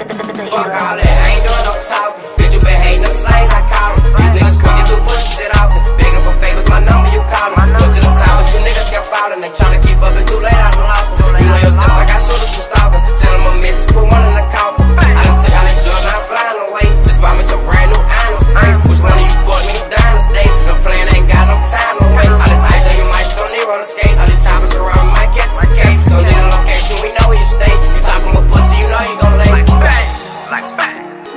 Fuck all that, I ain't doing no talking. Bitch, you been hating them slaves, I call them. These niggas quick to do pussy shit off them. Begging for favors, my number, you call them. Go to the top, but you niggas kept falling. They tryna keep up, it's too late, I done lost them. You know yourself, I got shooters who stalking. Send them a message, put one in the coffin. I done took all that drugs, now I'm flying away. Just bought me some brand new island spring. Which one of you fuck niggas dying today? No plan, ain't got no time to waste. All this ice on your mic, don't need roller skates. All these choppers around, might catch a case. Don't need a location, we know where you stay. You talking about pussy, you know you gon' lay.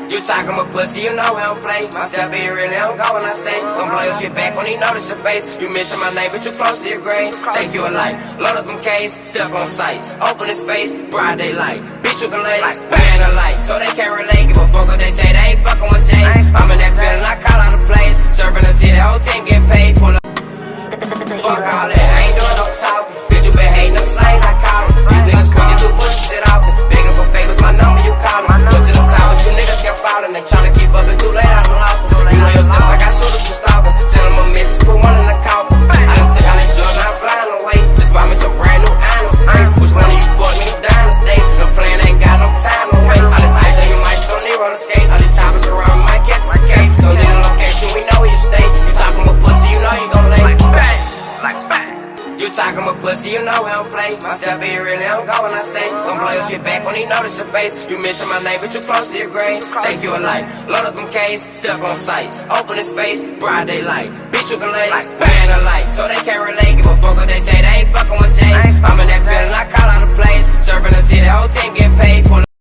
You talking about pussy, you know we don't play. My step here really don't go when I say. Gon' blow your shit back when he notice your face. You mention my name, but you close to your grave. Take you a life, load up them case, step on sight. Open his face, broad daylight. Bitch, you can lay like man alike. So they can't relate, give a fuck what they say. They ain't fucking with Jay. I'm in that feeling, I call out the plays. Serving the city, whole team get paid. Pull up. Fuck all that, I ain't doing no talking. Bitch, you been hating them slaves, I call them. These niggas quick to do pussy shit off them. Begging for favors, my number, you call them. Go to the top, but you niggas kept falling. They tryna keep up, it's too late, I done lost them. You know yourself, I got shooters who stalking. Send them a message, put one in the coffin. I done took all that drugs, now I'm flying away. Just bought me some brand new island spring. Which one of you fuck niggas dying today? No plan, ain't got no time to waste. All this ice on your mic, don't need roller skates. All these choppers around, might catch a case. Don't need a location, we know where you stay. You talking about pussy, you know you gon' lay. You talking about pussy, you know we don't play. My step here really don't go when I say. Gon' blow your shit back when he notice your face. You mention my name, but you close to your grave. Take you a life, load up them case, step on sight. Open his face, broad daylight. Bitch, you can lay like man alike. So they can't relate, give a fuck what they say. They ain't fucking with Jay. I'm in that feeling, I call out the plays. Serving the city, whole team get paid. Pull